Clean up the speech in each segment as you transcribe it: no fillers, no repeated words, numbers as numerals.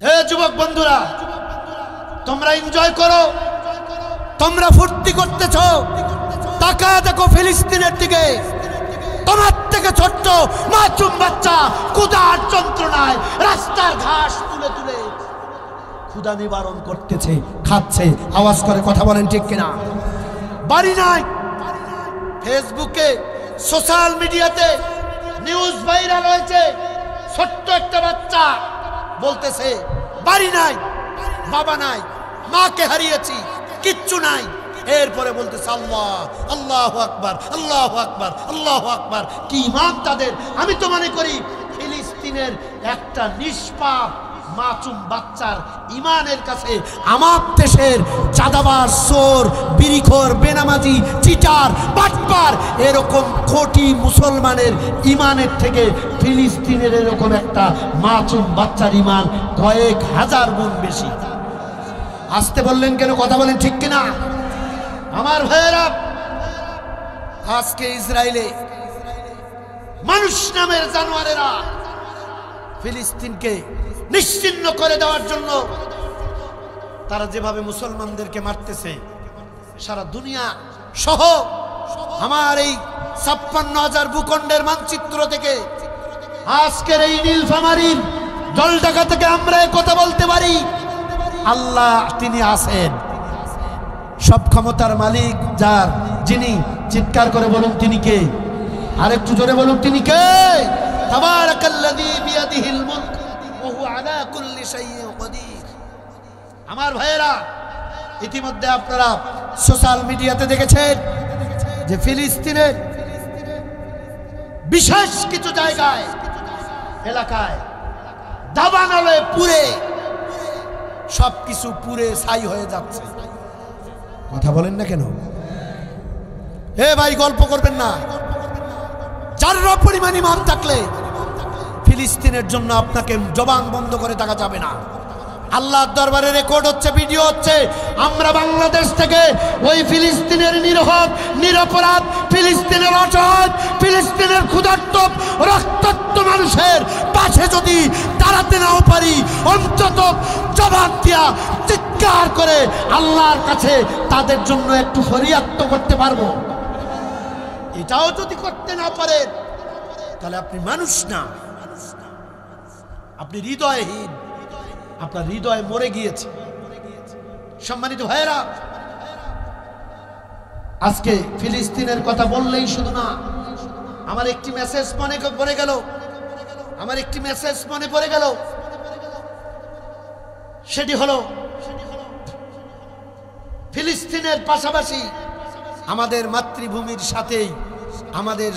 হে যুবক বন্ধুরা, তোমরা এনজয় করো, তোমরা ফুর্তি করতেছ, তাকা দেখো ফিলিস্তিনের দিকে। তোমার থেকে ছোট্ট মাসুম বাচ্চা ক্ষুধার যন্ত্রণায় রাস্তার ঘাস তুলে তুলে ক্ষুধা নিবারণ করতেছে, খাচ্ছে। আওয়াজ করে কথা বলেন ঠিক কিনা? বাড়ি নাই। ফেসবুকে সোশ্যাল মিডিয়াতে নিউজ ভাইরাল হয়েছে, ছোট্ট একটা বাচ্চা বলতেছে বাড়ি নাই, বাবা নাই, মাকে হারিয়েছি, কিচ্ছু নাই। এরপরে বলতেছে আল্লাহ, আল্লাহু আকবার, আল্লাহু আকবার, আল্লাহু আকবার। কি ইমান তাদের! আমি তো মনে করি ফিলিস্তিনের একটা নিষ্পাপ মাসুম বাচ্চার ইমানের কাছে আমার দেশের চাঁদাবাজ, চোর, বিড়িখোর, বেনামাজি, চিটার, বাটপার এরকম কোটি মুসলমানের ইমানের থেকে ফিলিস্তিনের এরকম একটা মাসুম বাচ্চার ইমান কয়েক হাজার গুণ বেশি। আসতে বললেন কেন? কথা বলেন ঠিক কিনা? আমার ভাইয়েরা, আজকে ইসরায়েলে মানুষ নামের জানোয়ারেরা ফিলিস্তিনকে নিশ্চিহ্ন করে দেওয়ার জন্য তারা যেভাবে মুসলমানদেরকে মারতেছে, সারা দুনিয়া সহ আমার এই ৫৬,০০০ ভূখণ্ডের মানচিত্র থেকে আজকের এই নীলফামারীর জলঢাকা থেকে আমরা কথা বলতে পারি, আল্লাহ তিনি আছেন, সব ক্ষমতার মালিক যার, যিনি। চিৎকার করে বলুন তিনি কে? আরেকটু জোরে বলুন তিনি কে? তাবারাকাল্লাযী বিয়াদিহিল মুলক ওয়া হুয়া আলা কুল্লি শাইইন কাদির। আমার ভাইয়েরা, ইতিমধ্যে আপনারা সোশ্যাল মিডিয়াতে দেখেছেন যে ফিলিস্তিনের বিশেষ কিছু জায়গায়, এলাকায় দাবানলে পুড়ে সবকিছু পুড়ে ছাই হয়ে যাচ্ছে। কথা বলেন না কেন? হে ভাই, গল্প করবেন না। যার পরিমাণ ইমান থাকলে ফিলিস্তিনের জন্য আপনাকে জবান বন্ধ করে থাকা যাবে না। আল্লাহর দরবারে রেকর্ড হচ্ছে, ভিডিও হচ্ছে। আমরা বাংলাদেশ থেকে ওই ফিলিস্তিনের নিরহত, নিরপরাধ, ফিলিস্তিনের অসহায়, ফিলিস্তিনের ক্ষুধার্ত, রক্তাক্ত মানুষের পাশে যদি দাঁড়াতে নাও পারি, অন্তত জবাব দিয়া চিৎকার করে আল্লাহর কাছে তাদের জন্য একটু ফরিয়াদ তো করতে পারবো। এটাও যদি করতে না পারেন তাহলে আপনি মানুষ না, আপনি হৃদয়হীন, আপনার হৃদয় মরে গিয়েছে। সম্মানিত ভাইয়েরা, আজকে ফিলিস্তিনের কথা বললেই শুধু না, আমার একটি মেসেজ মনে পড়ে গেল, সেটি হলো ফিলিস্তিনের পাশাপাশি আমাদের মাতৃভূমির সাথেই আমাদের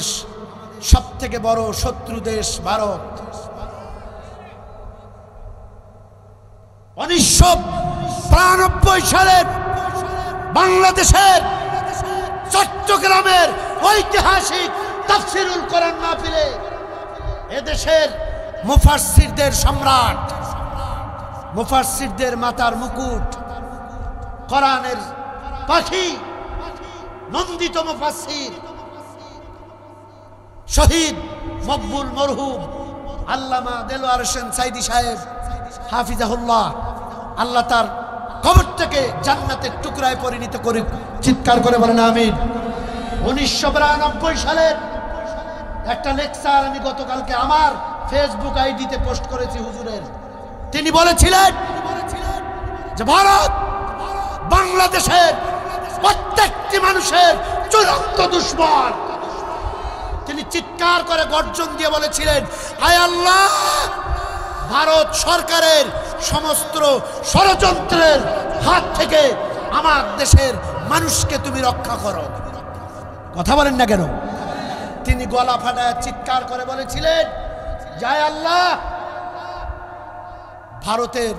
সবথেকে বড় শত্রু দেশ ভারত। ১৯৯২ সালের বাংলাদেশের চট্টগ্রামের ঐতিহাসিক তাফসিরুল কোরআন মাহফিলে এদেশের মুফাসসিরদের সম্রাট, মুফাসসিরদের মাথার মুকুট, কোরআনের পাখি, নন্দিত মুফাসসির শহীদ মকবুল মরহুম আল্লামা দেলোয়ার হোসেন সাইদি সাহেব হাফিজাহুল্লাহ, আল্লাহ তার কবরটাকে জান্নাতের টুকরায় পরিণত করুক। চিৎকার করে বলেন আমিন। ১৯৯২ সালের একটা লেকচার আমি গতকালকে আমার ফেসবুক আইডিতে পোস্ট করেছি হুজুরের। তিনি বলেছিলেন যে ভারত বাংলাদেশের প্রত্যেকটি মানুষের চূড়ান্ত দুশমন। তিনি চিৎকার করে গর্জন দিয়ে বলেছিলেন, আয় আল্লাহ, ভারত সরকারের সমস্ত ষড়যন্ত্রের হাত থেকে আমার দেশের মানুষকে তুমি রক্ষা করো। কথা বলেন না কেন? তিনি গলা ফাটায় চিৎকার করে বলেছিলেন, জয় আল্লাহ, ভারতের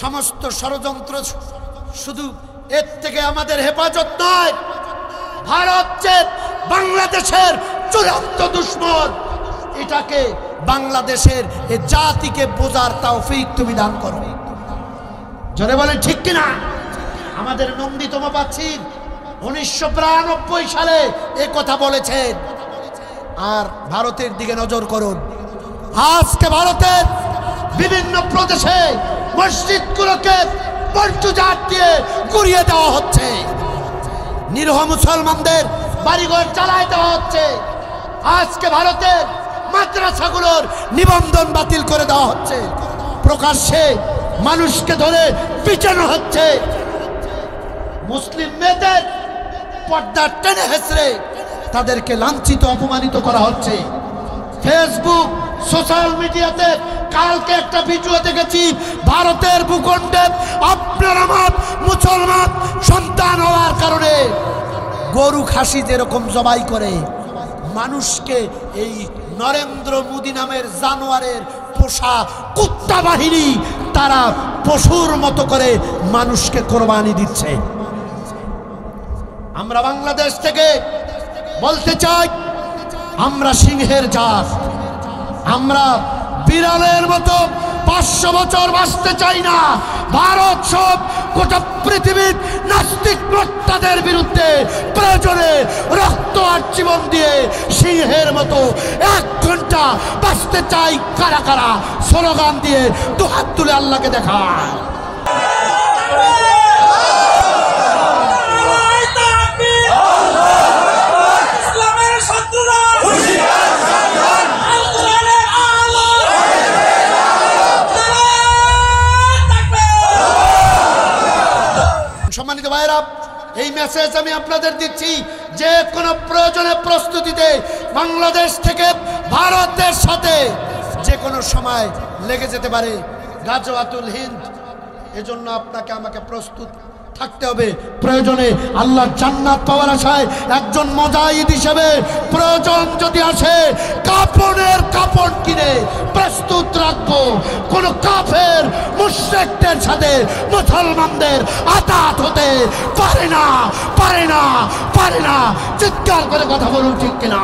সমস্ত ষড়যন্ত্র শুধু এর থেকে আমাদের হেফাজত নয়, ভারত যে বাংলাদেশের চূড়ান্ত দুশমন, এটাকে বাংলাদেশের এ জাতিকে বোঝার তৌফিক তুমি দান করো। জোরে বলেন ঠিক কিনা? আমাদের নন্দিত মুফাসসির ১৯৯২ সালে এ কথা বলেছেন। আর ভারতের দিকে নজর করুন, আজকে ভারতের বিভিন্ন প্রদেশে মসজিদগুলোকে পল্টুজার দিয়ে গুড়িয়ে দেওয়া হচ্ছে, নিরীহ মুসলমানদের বাড়িঘর চালায় দেওয়া হচ্ছে। আজকে ভারতের মাদ্রাসাগুলোর নিবন্ধন বাতিল করে দেওয়া হচ্ছে, প্রকাশ্যে মানুষকে ধরে পিটানো হচ্ছে, মুসলিম মেয়েদের পর্দা টেনে হেসড়ে তাদেরকে লাঞ্ছিত অপমানিত করা হচ্ছে। ফেসবুক সোশ্যাল মিডিয়াতে কালকে একটা ভিডিও দেখেছি, ভারতের ভূখণ্ডে আপনার আমার মুসলমান সন্তান হওয়ার কারণে গরু খাসি যেরকম জবাই করে, মানুষকে এই নরেন্দ্র মোদী নামের জানোয়ারের পোষা কুত্তা বাহিনী তারা পশুর মতো করে মানুষকে কোরবানি দিচ্ছে। আমরা বাংলাদেশ থেকে বলতে চাই, আমরা সিংহের জাত, আমরা বিড়ালের মতো 500 বছর বাঁচতে চাই না। ভারত সব গোটা পৃথিবীর নাস্তিক মোর্তাদের বিরুদ্ধে প্রয়োজনে রক্ত আর জীবন দিয়ে সিংহের মতো 1 ঘন্টা বাঁচতে চাই। কারা কারা স্লোগান দিয়ে দুহাত তুলে আল্লাহকে দেখায়। সম্মানিত ভাইরা, এই মেসেজ আমি আপনাদের দিচ্ছি, যে কোনো প্রয়োজনে প্রস্তুতিতে বাংলাদেশ থেকে ভারতের সাথে যে কোনো সময় লেগে যেতে পারে গাজওয়াতুল হিন্দ। এজন্য আপনাকে আমাকে প্রস্তুত থাকতে হবে। প্রয়োজনে আল্লাহর জান্নাত পাওয়ার আশায় একজন মুজাহিদ হিসেবে প্রয়োজন যদি আসে কাপড়ের কাপড় কিনে প্রস্তুত রাখবো। কোন কাফের মুশরিকদের সাথে মুসলমানদের আঘাত হতে পারে না, পারে না, পারে না। চিৎকার করে কথা বলুন ঠিক কিনা?